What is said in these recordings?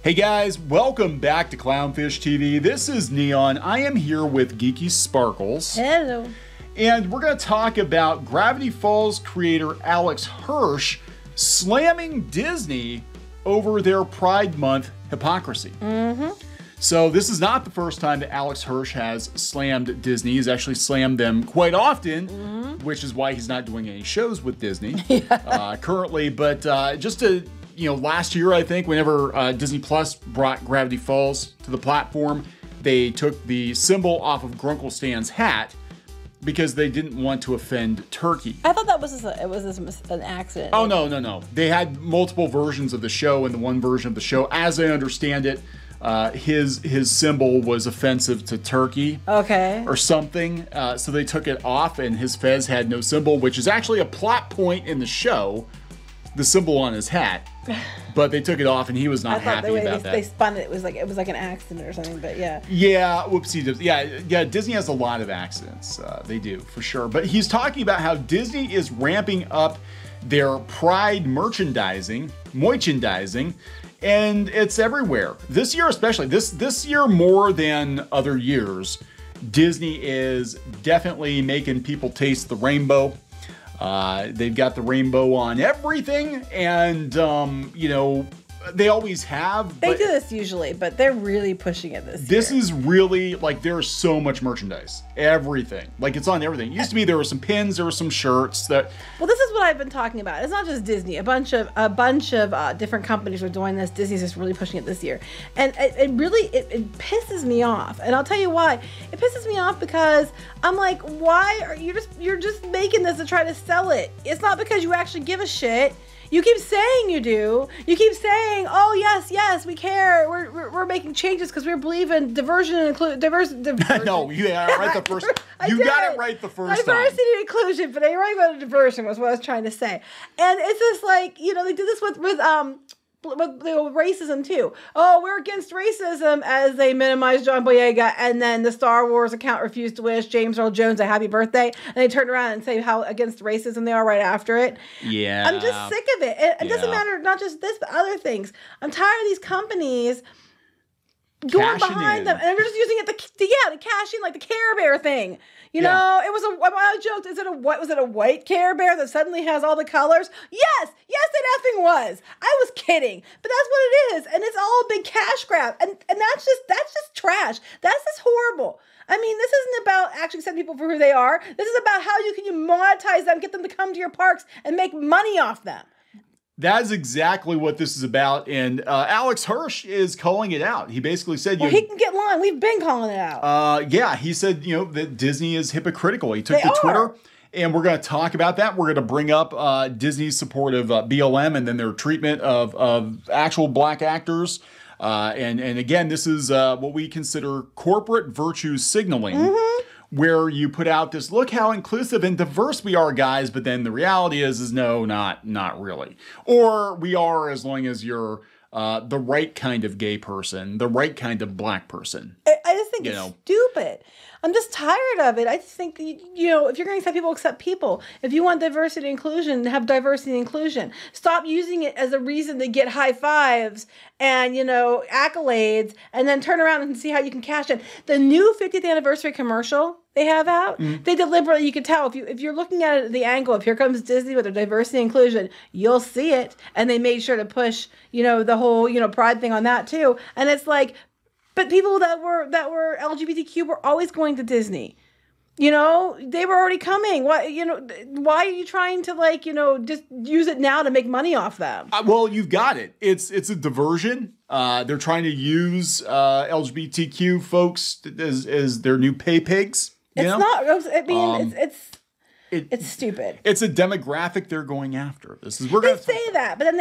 Hey guys, welcome back to Clownfish TV. This is Neon. I am here with Geeky Sparkles. Hello. And we're going to talk about Gravity Falls creator Alex Hirsch slamming Disney over their Pride Month hypocrisy. So this is not the first time that Alex Hirsch has slammed Disney. He's actually slammed them quite often, which is why he's not doing any shows with Disney currently. But just to, last year, I think, whenever Disney Plus brought Gravity Falls to the platform, they took the symbol off of Grunkle Stan's hat because they didn't want to offend Turkey. I thought that was an accident. Oh, no. They had multiple versions of the show, and the one version of the show, as I understand it, his symbol was offensive to Turkey. Okay. Or something. So they took it off, and his fez had no symbol, which is actually a plot point in the show, the symbol on his hat. But they took it off, and he was not happy about that. They spun it. It was like an accident or something. But yeah. Yeah. Whoopsie. Yeah. Disney has a lot of accidents. They do for sure. But he's talking about how Disney is ramping up their Pride merchandising, and it's everywhere. This year, especially this year more than other years, Disney is definitely making people taste the rainbow. They've got the rainbow on everything, and they always have. They do this usually, but they're really pushing it this year. This is really, like, there's so much merchandise. Everything. Like, it's on everything. It used to be there were some pins, there were some shirts that... Well, this is what I've been talking about. It's not just Disney. A bunch of different companies are doing this. Disney's just really pushing it this year. And it really pisses me off. And I'll tell you why. It pisses me off because I'm like, why are you're just making this to try to sell it? It's not because you actually give a shit. You keep saying you do. You keep saying, "Oh yes, we care. We're making changes because we believe in diversion and diversion." No, you got it right the first. You got it right the first time. Diversity and inclusion, but I right about diversion was what I was trying to say. And it's just like they did this with racism too. Oh, we're against racism as they minimize John Boyega, and then the Star Wars account refused to wish James Earl Jones a happy birthday, and they turn around and say how against racism they are right after it. Yeah. I'm just sick of it. It doesn't matter, not just this, but other things. I'm tired of these companies going behind them, and they're just using it to cash in, like the Care Bear thing. It was I joked, was it a white Care Bear that suddenly has all the colors? Yes, it effing was. I was kidding, but that's what it is, and it's all a big cash grab, and that's just trash. That's just horrible. I mean, this isn't about actually accepting people for who they are. This is about how you can monetize them, get them to come to your parks, and make money off them. That is exactly what this is about, and Alex Hirsch is calling it out. He basically said, "Well, he can get in line. We've been calling it out." Yeah, he said, that Disney is hypocritical. He took to Twitter, and we're going to talk about that. We're going to bring up Disney's support of BLM and then their treatment of actual black actors. And again, this is what we consider corporate virtue signaling. Where you put out this, look how inclusive and diverse we are, guys, but then the reality is no, not really. Or we are, as long as you're the right kind of gay person, the right kind of black person. I just think it's stupid. I'm just tired of it. I just think, if you're going to accept people. If you want diversity and inclusion, have diversity and inclusion. Stop using it as a reason to get high fives and, accolades, and then turn around and see how you can cash in. The new 50th anniversary commercial they have out, they deliberately, you can tell, if you're looking at it at the angle, if here comes Disney with their diversity and inclusion, you'll see it. And they made sure to push, the whole, Pride thing on that too. And it's like, but people that were LGBTQ were always going to Disney. They were already coming. Why are you trying to just use it now to make money off them? Well, you've got it. It's a diversion. They're trying to use LGBTQ folks as their new pay pigs. It's not. I mean, it's stupid. It's a demographic they're going after. They say that, but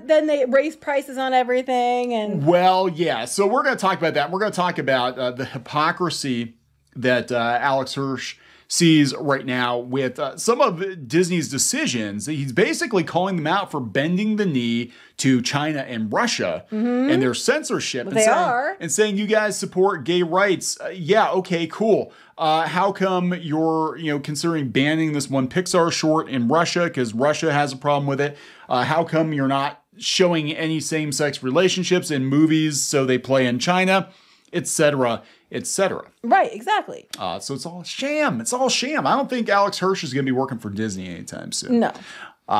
then they raise prices on everything. And well, yeah. So we're going to talk about that. We're going to talk about the hypocrisy that Alex Hirsch sees right now with some of Disney's decisions. He's basically calling them out for bending the knee to China and Russia and their censorship. And saying, you guys support gay rights. Yeah, okay, cool. How come you're, considering banning this one Pixar short in Russia because Russia has a problem with it? How come you're not showing any same-sex relationships in movies, so they play in China, etc., etc. Right, exactly. So it's all sham. It's all sham. I don't think Alex Hirsch is going to be working for Disney anytime soon. No.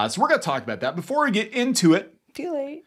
So we're going to talk about that. Before we get into it, Too late.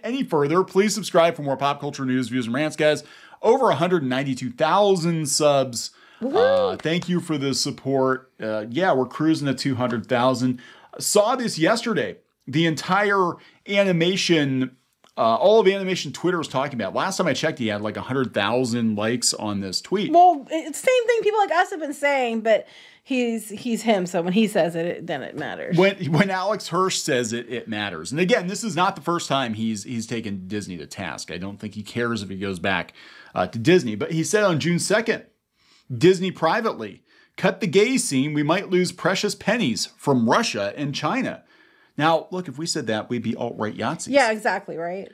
any further, please subscribe for more pop culture news, views, and rants, guys. Over 192,000 subs. Thank you for the support. Yeah, we're cruising to 200,000. Saw this yesterday. The entire animation, all of animation Twitter was talking about. Last time I checked, he had like 100,000 likes on this tweet. Well, it's the same thing people like us have been saying, but he's him. So when he says it, then it matters. When Alex Hirsch says it, it matters. And again, this is not the first time he's taken Disney to task. I don't think he cares if he goes back to Disney. But he said on June 2nd, Disney privately, cut the gay scene. We might lose precious pennies from Russia and China. Now, look, if we said that, we'd be alt-right Yahtzees. Yeah, exactly, right?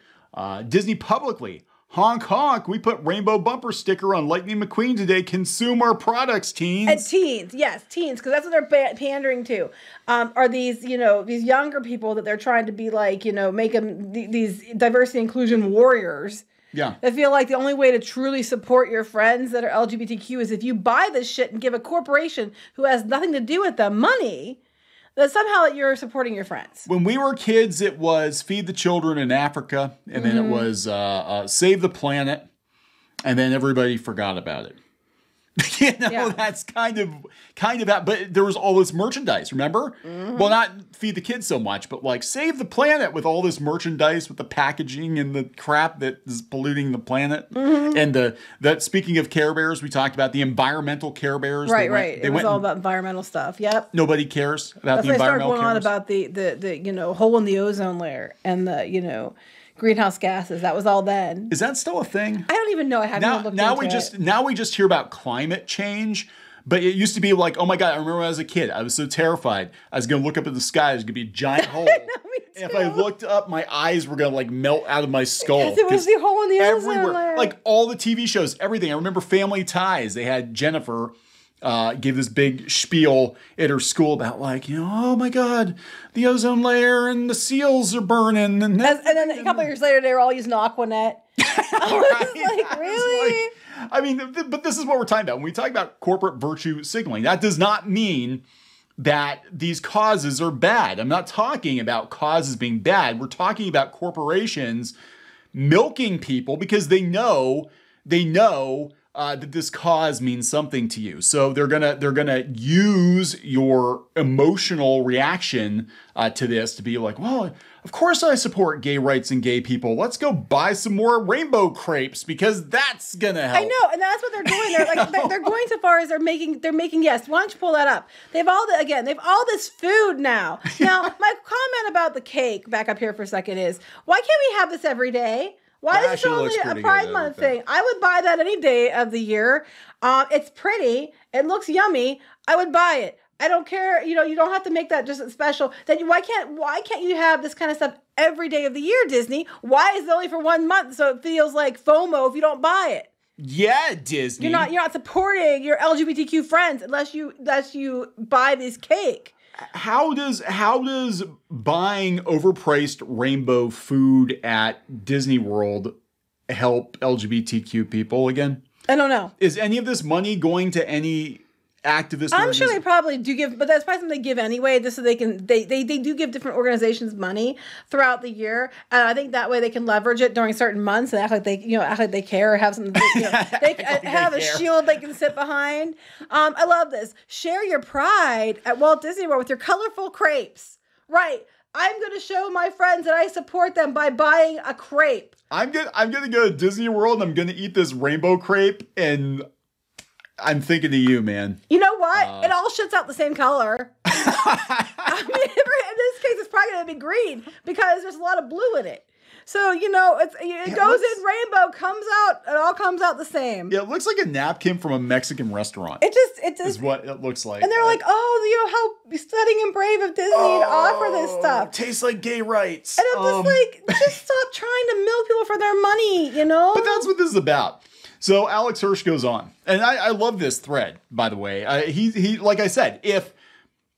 Disney publicly, honk honk, we put rainbow bumper sticker on Lightning McQueen today. Consume our products, teens. And teens, yes, teens, because that's what they're pandering to. Are these, these younger people that they're trying to be like, make them these diversity inclusion warriors. Yeah. I feel like the only way to truly support your friends that are LGBTQ is if you buy this shit and give a corporation who has nothing to do with them money, that somehow you're supporting your friends. When we were kids, it was feed the children in Africa, and then it was save the planet, and then everybody forgot about it. That's kind of that. But there was all this merchandise, remember? Well, not feed the kids so much, but like save the planet with all this merchandise with the packaging and the crap that is polluting the planet. And that speaking of Care Bears, we talked about the environmental Care Bears. Right. It was all about environmental stuff. Yep. Nobody cares about That's the environmental going on about the hole in the ozone layer and the greenhouse gases. That was all then. Is that still a thing? I don't even know. I haven't looked into it. Now we just hear about climate change, but it used to be like, oh my God, I remember when I was a kid, I was so terrified. I was going to look up at the sky, there's going to be a giant hole. Me too. And if I looked up, my eyes were going to like melt out of my skull. Because it was the hole in the ozone layer. Like all the TV shows, everything. I remember Family Ties. They had Jennifer gave this big spiel at her school about like, oh my God, the ozone layer and the seals are burning. And then a couple of years later, they were all using Aquanet. I was like, really? I mean, but this is what we're talking about. When we talk about corporate virtue signaling, that does not mean that these causes are bad. I'm not talking about causes being bad. We're talking about corporations milking people because they know that this cause means something to you. So they're gonna use your emotional reaction to this to be like, well, of course I support gay rights and gay people. Let's go buy some more rainbow crepes because that's gonna help. I know, and that's what they're doing. They're like they're going so far as they're making. Yes, why don't you pull that up? They've all this food now. Now my comment about the cake back up here for a second is, why can't we have this every day? Why is this only a Pride Month thing? I would buy that any day of the year. It's pretty. It looks yummy. I would buy it. I don't care. You don't have to make that just special. Why can't you have this kind of stuff every day of the year, Disney? Why is it only for 1 month so it feels like FOMO if you don't buy it? Yeah, Disney. You're not supporting your LGBTQ friends unless you buy this cake. How does buying overpriced rainbow food at Disney World help LGBTQ people again? I don't know. Is any of this money going to any activist? I'm sure they probably do give, but that's probably something they give anyway, just so they can. They do give different organizations money throughout the year, and I think that way they can leverage it during certain months and act like they care or have something. They have a shield they can sit behind. I love this. Share your pride at Walt Disney World with your colorful crepes. Right. I'm going to show my friends that I support them by buying a crepe. I'm gonna go to Disney World and I'm gonna eat this rainbow crepe and I'm thinking of you, man. You know what? It all shits out the same color. I mean, in this case, it's probably going to be green because there's a lot of blue in it. So, it goes in rainbow, comes out, it all comes out the same. Yeah, it looks like a napkin from a Mexican restaurant. It just is what it looks like. And they're like, how stunning and brave of Disney to offer this stuff. Tastes like gay rights. And I'm just stop trying to milk people for their money, But that's what this is about. So Alex Hirsch goes on, and I love this thread, by the way. He like I said, if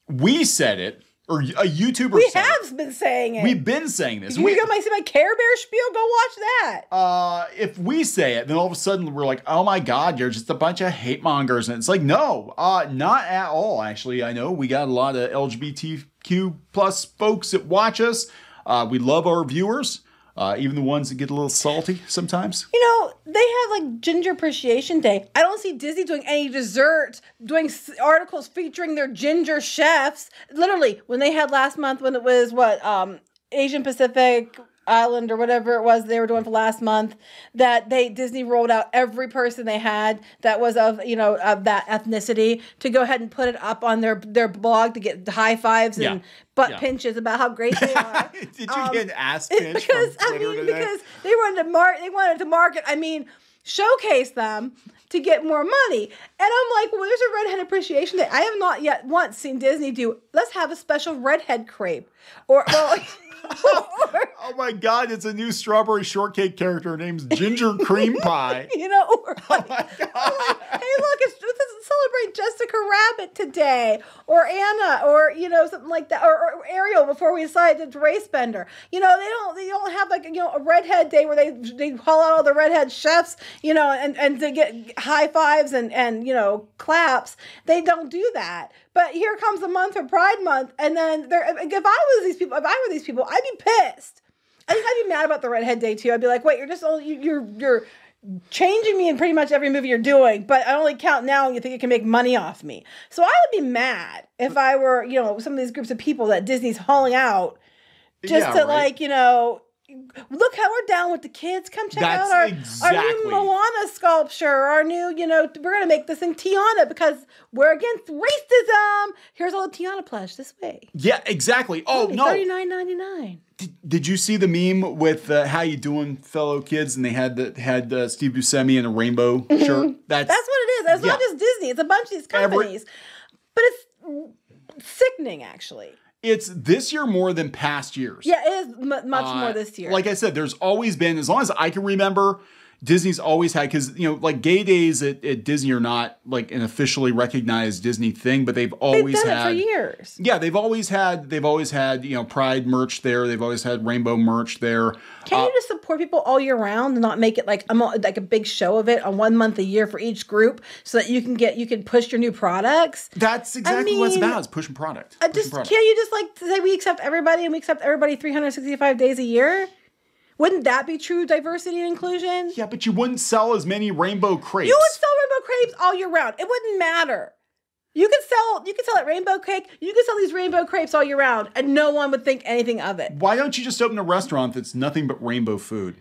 we said it, or a YouTuber. We have been saying it. We've been saying this. If you go see my Care Bear spiel, go watch that. If we say it, then all of a sudden we're like, oh my God, you're just a bunch of hate mongers. And it's like, no, not at all. Actually, I know we got a lot of LGBTQ plus folks that watch us. We love our viewers. Even the ones that get a little salty sometimes. You know, they have like Ginger Appreciation Day. I don't see Disney doing any dessert, doing articles featuring their ginger chefs. Literally, when they had last month, when it was Asian Pacific Island or whatever it was they were doing for last month, that Disney rolled out every person they had that was of that ethnicity to go ahead and put it up on their blog to get high fives and butt pinches about how great they are. Did you get an ass pinch because from Twitter today? Because they wanted to market. Showcase them to get more money. And I'm like, well, there's a Redhead Appreciation Day. I have not yet once seen Disney do, let's have a special redhead crepe. Oh my God, it's a new strawberry shortcake character. Her name's Ginger Cream Pie. Oh my God. Hey, look, it's celebrate Jessica Rabbit today, or Anna, or something like that, or Ariel before we decided to race bender. They don't have a redhead day where they haul out all the redhead chefs, and to get high fives and claps. They don't do that. But here comes the month of Pride Month, and then if I were these people, I'd be pissed. I think I'd be mad about the Redhead Day too. I'd be like, wait, you're changing me in pretty much every movie you're doing, but I only count now and you think you can make money off me. So I would be mad if I were, some of these groups of people that Disney's hauling out just to look how we're down with the kids. Come check out our new Moana sculpture, our new, we're going to make this thing Tiana because we're against racism. Here's all the Tiana plush this way. Yeah, exactly. Oh, no. $39.99. Did you see the meme with how you doing, fellow kids? And they had Steve Buscemi in a rainbow shirt. That's what it is. It's not just Disney. It's a bunch of these companies. But it's sickening, actually. It's this year more than past years. Yeah, it is much more this year. Like I said, there's always been, as long as I can remember, Disney's always had, because, gay days at Disney are not like an officially recognized Disney thing, but they've always done it for years. Yeah, they've always had, Pride merch there. They've always had rainbow merch there. Can't you just support people all year round and not make it like a big show of it on 1 month a year for each group so that you can push your new products? That's exactly what it's about, is pushing product. Can't you just say we accept everybody and we accept everybody 365 days a year? Wouldn't that be true diversity and inclusion? Yeah, but you wouldn't sell as many rainbow crepes. You would sell rainbow crepes all year round. It wouldn't matter. You could sell that rainbow cake. You could sell these rainbow crepes all year round, and no one would think anything of it. Why don't you just open a restaurant that's nothing but rainbow food?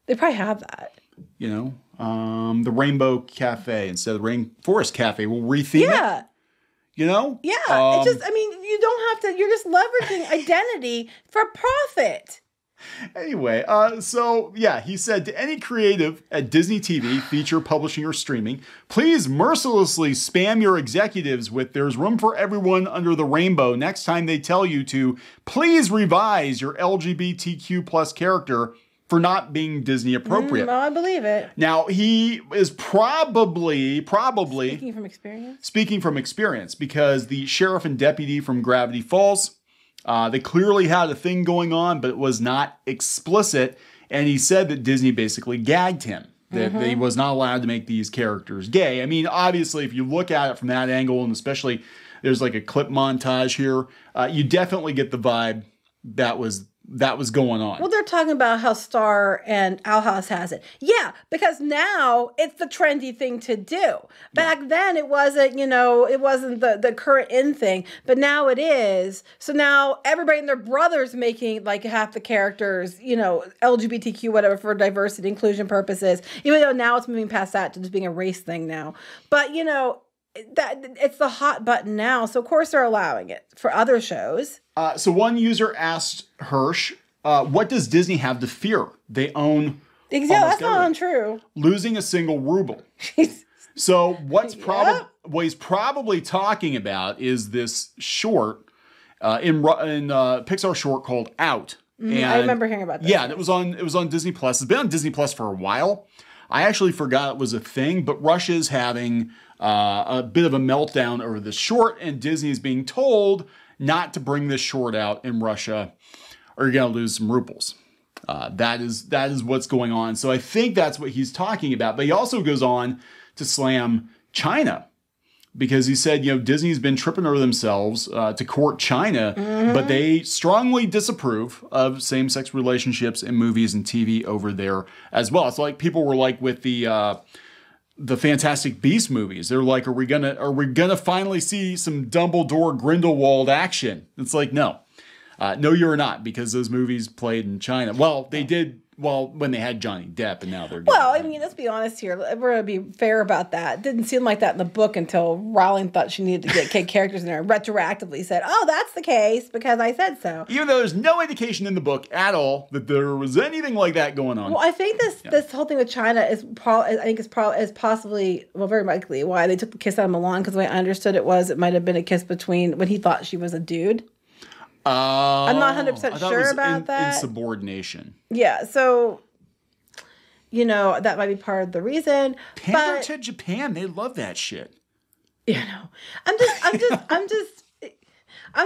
They probably have that. The Rainbow Cafe instead of the Rainforest Cafe. We'll retheme it. Yeah. Yeah. It's just, you don't have to. You're just leveraging identity for profit. Anyway, he said to any creative at Disney TV, feature, publishing, or streaming, please mercilessly spam your executives with "there's room for everyone under the rainbow" next time they tell you to please revise your LGBTQ plus character for not being Disney appropriate. I believe it. Now, he is probably speaking from experience, because the sheriff and deputy from Gravity Falls, they clearly had a thing going on, but it was not explicit. And he said that Disney basically gagged him, that he was not allowed to make these characters gay. Obviously, if you look at it from that angle, and especially there's like a clip montage here, you definitely get the vibe that was going on. Well, they're talking about how Star and Owl House has it. Yeah, because now it's the trendy thing to do. Back then it wasn't, it wasn't the current in thing, but now it is. So now everybody and their brother's making like half the characters, LGBTQ, whatever, for diversity, inclusion purposes, even though now it's moving past that to just being a race thing now. But, that it's the hot button now. So of course they're allowing it for other shows. So one user asked Hirsch, what does Disney have to fear? They own that's not untrue. Losing a single ruble. So what he's probably talking about is this short in Pixar short called Out. And I remember hearing about that. Yeah, and it was on Disney Plus. It's been on Disney Plus for a while. I actually forgot it was a thing, but Russia's having a bit of a meltdown over this short, and Disney is being told not to bring this short out in Russia, or you're going to lose some rubles. That is what's going on. So I think that's what he's talking about. But he also goes on to slam China, because he said, Disney's been tripping over themselves to court China, but they strongly disapprove of same-sex relationships in movies and TV over there as well. It's like people were like with the Fantastic Beast movies. They're like, are we gonna finally see some Dumbledore Grindelwald action? It's like, no, you're not, because those movies played in China. Well, they did. Well, when they had Johnny Depp, and now they're... Well, I mean, let's be honest here. We're going to be fair about that. It didn't seem like that in the book until Rowling thought she needed to get characters in there and retroactively said, oh, that's the case because I said so. Even though there's no indication in the book at all that there was anything like that going on. Well, I think this whole thing with China is possibly, well, very likely why they took the kiss out of Milan, because the way I understood it might have been a kiss between when he thought she was a dude. I'm not 100% sure about that. Insubordination. Yeah, so that might be part of the reason. Pander to Japan, they love that shit. I'm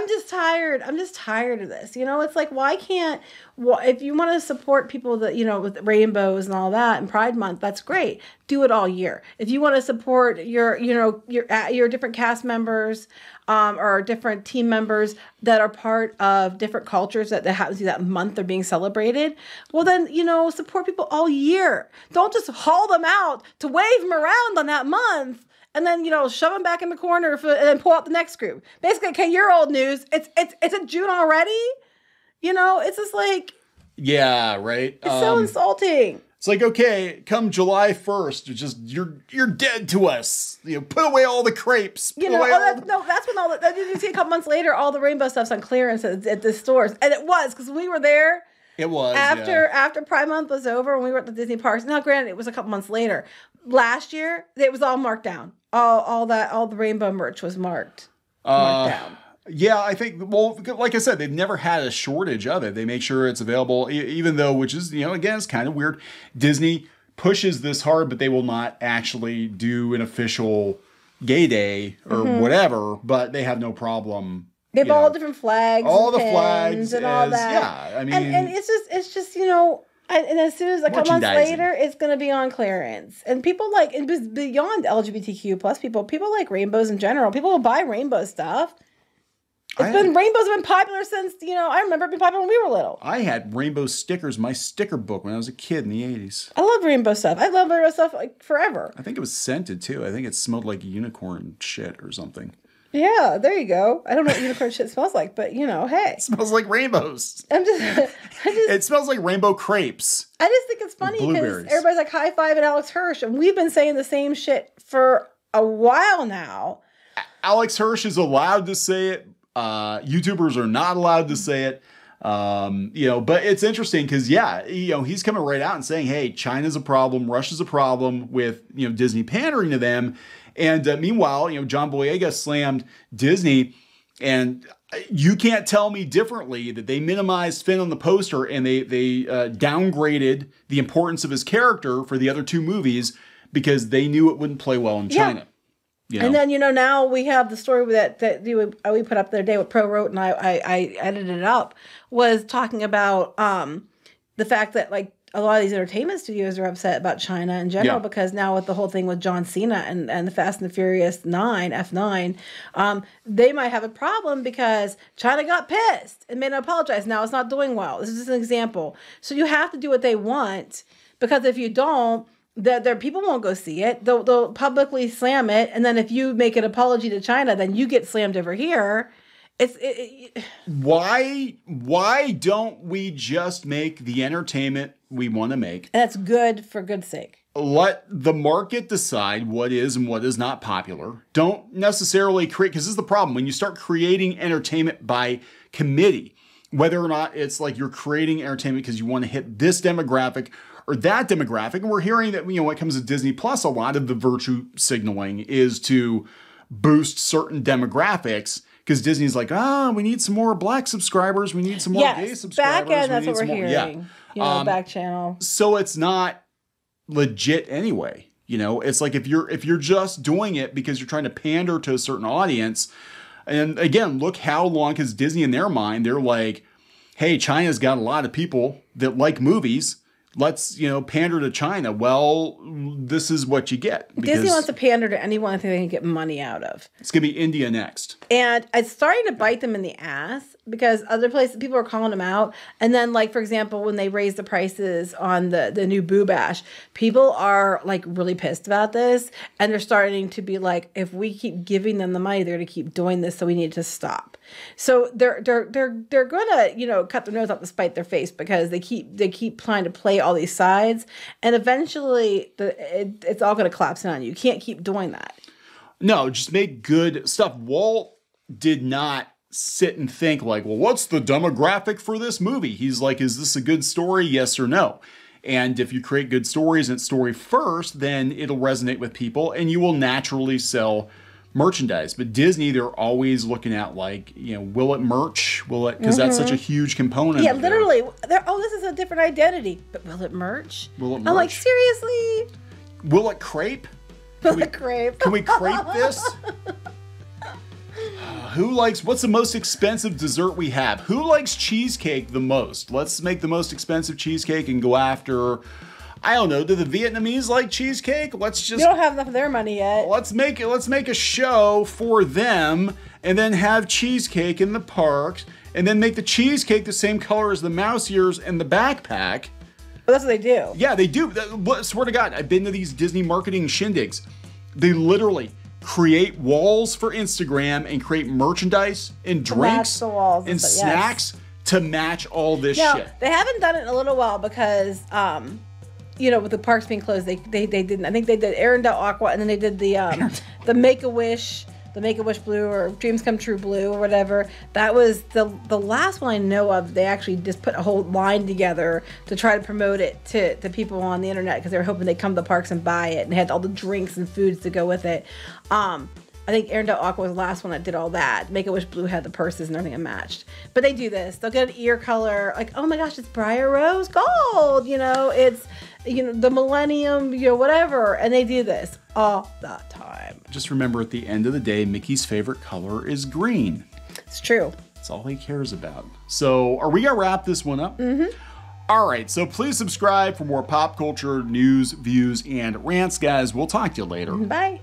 just tired. I'm just tired of this. It's like, why can't, if you want to support people that, with rainbows and all that and Pride Month, that's great. Do it all year. If you want to support your different cast members, or different team members that are part of different cultures that happens to be that month they're being celebrated, well then, support people all year. Don't just haul them out to wave them around on that month and then, shove them back in the corner and then pull out the next group. Basically, okay, you're old news. It's in June already. It's just like... Yeah, right. It's so insulting. It's like, okay, come July 1st, you're dead to us. Put away all the crepes. That's when you see a couple months later, all the rainbow stuff's on clearance at the stores. And it was, because we were there. It was, after Pride Month was over, when we were at the Disney parks. Now, granted, it was a couple months later. Last year, it was all marked down. All the rainbow merch was marked down. Yeah, I think, well, like I said, they've never had a shortage of it. They make sure it's available, even though, which is, again, it's kind of weird. Disney pushes this hard, but they will not actually do an official gay day or whatever, but they have no problem. They have all different flags. All the flags. And all that. Yeah, I mean. And it's just, and as soon as a couple months later, it's going to be on clearance. And people and beyond LGBTQ plus people like rainbows in general. People will buy rainbow stuff. Rainbows have been popular since, I remember it being popular when we were little. I had rainbow stickers in my sticker book when I was a kid in the 80s. I love rainbow stuff. I love rainbow stuff forever. I think it was scented too. I think it smelled like unicorn shit or something. Yeah, there you go. I don't know what unicorn shit smells like, but hey. It smells like rainbows. It smells like rainbow crepes. I just think it's funny because everybody's like high-fiving Alex Hirsch, and we've been saying the same shit for a while now. Alex Hirsch is allowed to say it. YouTubers are not allowed to say it, but it's interesting because, he's coming right out and saying, hey, China's a problem, Russia's a problem with, Disney pandering to them. And meanwhile, John Boyega slammed Disney, and you can't tell me differently that they minimized Finn on the poster and they downgraded the importance of his character for the other two movies because they knew it wouldn't play well in China. And then, now we have the story that we put up the other day, what Pro wrote and I edited it up, was talking about the fact that, a lot of these entertainment studios are upset about China in general because now with the whole thing with John Cena and the Fast and the Furious 9, F9, they might have a problem because China got pissed and made an apologize. Now it's not doing well. This is just an example. So you have to do what they want, because if you don't, their people won't go see it. They'll publicly slam it, and then if you make an apology to China, then you get slammed over here. Why don't we just make the entertainment we want to make? And that's good for good sake. Let the market decide what is and what is not popular. Don't necessarily create, because this is the problem. When you start creating entertainment by committee, whether or not it's like you're creating entertainment because you want to hit this demographic or that demographic. And we're hearing that, when it comes to Disney Plus, a lot of the virtue signaling is to boost certain demographics, because Disney's like, we need some more black subscribers. We need some more gay subscribers. Back end, that's what we're hearing. Back channel. So it's not legit anyway. It's like if you're just doing it because you're trying to pander to a certain audience, And again, look how long, because Disney in their mind, they're like, hey, China's got a lot of people that like movies. Let's, pander to China. Well, this is what you get. Disney wants to pander to anyone I think they can get money out of. It's going to be India next. And it's starting to bite them in the ass because other places, people are calling them out. And then, like, for example, when they raise the prices on the new Boo Bash, people are, like, really pissed about this. And they're starting to be like, if we keep giving them the money, they're going to keep doing this, so we need to stop. So they're going to, cut their nose off to spite their face because they keep trying to play all these sides. And eventually, it's all going to collapse in on you. You can't keep doing that. No, just make good stuff. Walt did not sit and think like, well, what's the demographic for this movie? He's like, is this a good story? Yes or no? And if you create good stories and it's story first, then it'll resonate with people and you will naturally sell merchandise. But Disney, they're always looking at like, will it merch? Will it? Because that's such a huge component. Yeah, literally. This is a different identity. But will it merch? Will it merch? I'm like, seriously? Will it crepe? Will it crepe? Can we crepe this? What's the most expensive dessert we have? Who likes cheesecake the most? Let's make the most expensive cheesecake and go after, I don't know, do the Vietnamese like cheesecake? You don't have enough of their money yet. Let's make a show for them and then have cheesecake in the parks and then make the cheesecake the same color as the mouse ears and the backpack. But that's what they do. Yeah, they do. Swear to God, I've been to these Disney marketing shindigs. They literally create walls for Instagram and create merchandise and drinks and snacks to match all this shit. They haven't done it in a little while because, with the parks being closed, they didn't. I think they did Arendelle Aqua, and then they did the Make-A-Wish. The Make-A-Wish Blue or Dreams Come True Blue or whatever. That was the last one I know of. They actually just put a whole line together to try to promote it to people on the internet because they were hoping they'd come to the parks and buy it. And they had all the drinks and foods to go with it. I think Arendelle Aqua was the last one that did all that. Make-A-Wish Blue had the purses and everything matched. But they do this. They'll get an ear color. Like, oh my gosh, it's Briar Rose Gold. It's, the Millennium, whatever. And they do this all the time. Just remember, at the end of the day, Mickey's favorite color is green. It's true. That's all he cares about. So are we going to wrap this one up? Mm-hmm. All right. So please subscribe for more pop culture news, views, and rants, guys. We'll talk to you later. Bye.